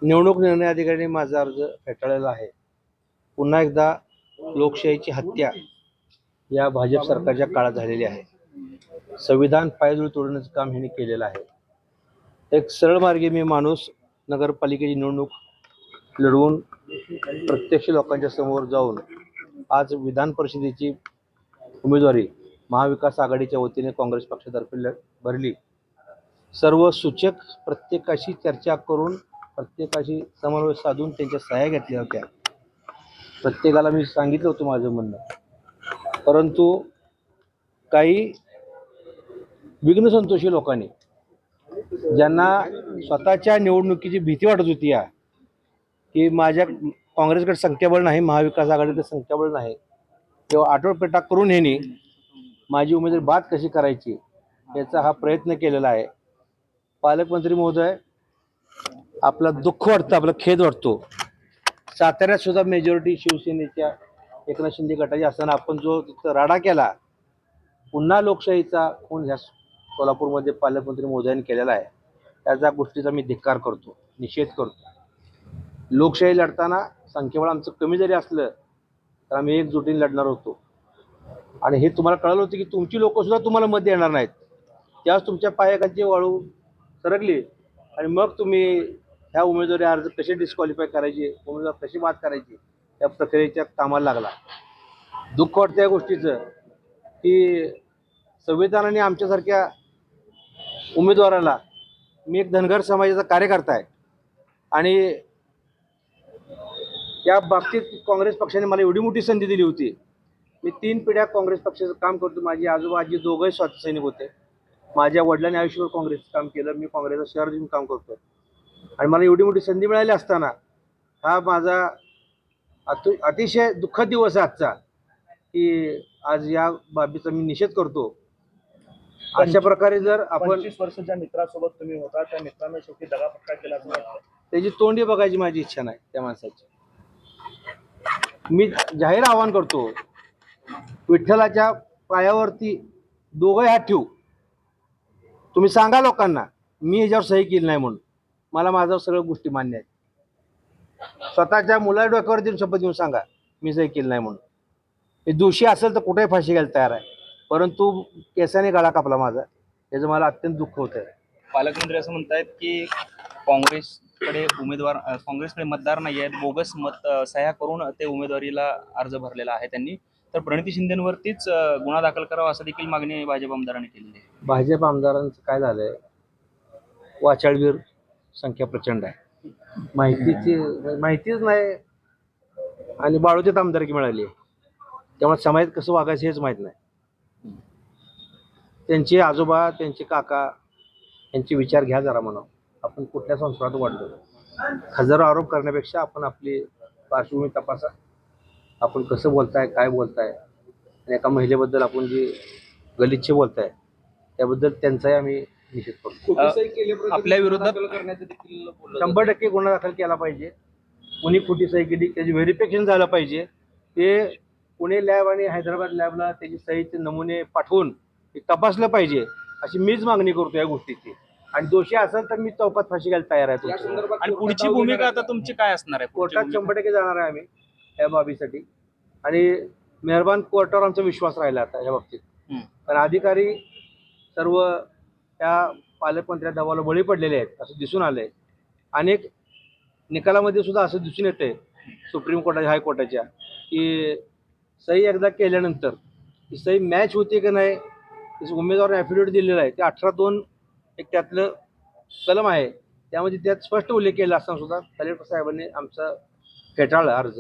निवडणूक निर्णय अधिकाऱ्यांनी माझा अर्ज फेटाळलेला आहे. पुन्हा एकदा लोकशाहीची हत्या या भाजप सरकारच्या काळात झालेली आहे. संविधान पायदळी तोडण्याचं काम ह्यांनी केलेलं आहे. एक सरळ मार्गी मी माणूस नगरपालिकेची निवडणूक लढवून प्रत्यक्ष लोकांच्या समोर जाऊन आज विधान परिषदेची उमेदवारी महाविकास आघाडीच्या वतीने काँग्रेस पक्षातर्फे भरली. सर्व सूचक प्रत्येकाशी चर्चा करून प्रत्येकाशी समन्वय साधून त्यांच्या सह्या घेतल्या होत्या. प्रत्येकाला मी सांगितलं होतं माझं म्हणणं, परंतु काही विघ्नसंतोषी लोकांनी, ज्यांना स्वतःच्या निवडणुकीची भीती वाटत होती की माझ्या काँग्रेसकडे संख्याबळ नाही, महाविकास आघाडीकडे संख्याबळ नाही, तेव्हा आठवडपेटा करून ह्यांनी माझी उमेदवारी बाद कशी करायची याचा हा प्रयत्न केलेला आहे. पालकमंत्री महोदय, आपलं दुःख वाटतं, आपला खेद वाटतो. साताऱ्यात सुद्धा मेजॉरिटी शिवसेनेच्या एकनाथ शिंदे गटाची असताना आपण जो तिथं राडा केला, पुन्हा लोकशाहीचा खून ह्या सोलापूरमध्ये पालकमंत्री महोदयांनी केलेला आहे. त्याच्या गोष्टीचा मी धिक्कार करतो, निषेध करतो. लोकशाही लढताना संख्याबळ आमचं कमी जरी असलं तर आम्ही एकजुटीने लढणार होतो. आणि हे तुम्हाला कळलं होतं की तुमची लोकंसुद्धा तुम्हाला मत देणार नाहीत. त्यावेळेस तुमच्या पायाखालची वाळू सरकली आणि मग तुम्ही ह्या उमेदवारी अर्ज कसे डिस्क्वालिफाय करायचे, उमेदवार कशी बाद करायची या प्रक्रियेच्या कामाला लागला. दुःख वाटतं या गोष्टीचं की संविधानाने आमच्यासारख्या उमेदवाराला, मी एक धनगर समाजाचा कार्यकर्ता आहे आणि या बाबतीत काँग्रेस पक्षाने मला एवढी मोठी संधी दिली होती. मी 3 पिढ्या काँग्रेस पक्षाचं काम करतो. माझे आजोबा आजी दोघंही स्वातंत्र्य सैनिक होते. माझ्या वडिलांनी आयुष्यभर काँग्रेसचं काम केलं. मी काँग्रेसला शहर देऊन काम करतो आणि मला एवढी मोठी संधी मिळाली असताना हा माझा अतिशय दुःखद दिवस आहे आजचा, की आज या बाबीचा मी निषेध करतो. अशा प्रकारे जर आपण 25 वर्षाच्या मित्रासोबत तुम्ही होता, त्या मित्राने शेवटी दगाफटका केला असं वाटतं. त्याची तोंडी बघायची माझी इच्छा नाही त्या माणसाची. मी जाहीर आवाहन करतो, विठ्ठलाच्या पायावरती दोघंही हात ठेवू. तुम्ही सांगा लोकांना मी ह्याच्यावर सही केली नाही म्हणून. मला माझ्यावर सगळ्या गोष्टी मान्य आहेत. स्वतःच्या मुला डोक्यावर देऊन शपथ घेऊन सांगा मी सही केली नाही म्हणून. मी दोषी असेल तर कुठेही फाशी घ्यायला तयार आहे, परंतु केसाने गळा कापला माझा, याचं मला अत्यंत दुःख होतं. पालकमंत्री असं म्हणतायत की काँग्रेसकडे काँग्रेसकडे मतदार नाही आहेत, बोगस सह्या करून ते उमेदवारीला अर्ज भरलेला आहे त्यांनी. तर प्रणिती शिंदेवरतीच गुन्हा दाखल करावा असं देखील मागणी भाजप आमदारांनी केलेली आहे. भाजप आमदारांचं काय झालंय, वाचाळवीर संख्या प्रचंड आहे, माहितीच नाही आणि बाळूच्यात आमदारकी मिळाली आहे. त्यामुळे समाजात कसं वागायचं हेच माहीत नाही. त्यांचे आजोबा, त्यांचे काका यांचे विचार घ्या जरा म्हणा. आपण कुठल्या संस्कारात वाढलो, हजारो आरोप करण्यापेक्षा आपण आपली पार्श्वभूमी तपासा. आपण कसं बोलताय, काय बोलताय, आणि एका महिलेबद्दल आपण जी गलिच्छ बोलताय त्याबद्दल त्यांचाही आम्ही निषेध करतो. आपल्या विरोधात 100% गुन्हा दाखल केला पाहिजे. कुणी खोटी सही केली त्याची व्हेरिफिकेशन झालं पाहिजे. ते पुणे लॅब आणि हैदराबाद लॅबला त्याची सहीचे नमुने पाठवून ते तपासलं पाहिजे, अशी मीच मागणी करतो या गोष्टीची. आणि दोषी असेल तर मी चौकात फाशी घ्यायला तयार आहे. आणि पुढची भूमिका आता तुमची काय असणार आहे? कोर्टात 100% जाणार आहे आम्ही या बाबीसाठी. आणि मेहरबान कोर्टावर आमचा विश्वास राहिला आता या बाबतीत. कारण अधिकारी सर्व त्या पालकमंत्र्या दबावाला बळी पडलेले आहेत असं दिसून आलंय. अनेक निकालामध्ये सुद्धा असं दिसून येतंय सुप्रीम कोर्टाच्या, हायकोर्टाच्या, की सही एकदा केल्यानंतर ती सही मॅच होते की नाही. उमेदवार ॲफिडेविट दिलेलं आहे ते 18(2) एक त्यातलं कलम आहे, त्यामध्ये त्यात स्पष्ट उल्लेख केला असताना सुद्धा कलेक्टर साहेबांनी आमचा फेटाळला अर्ज.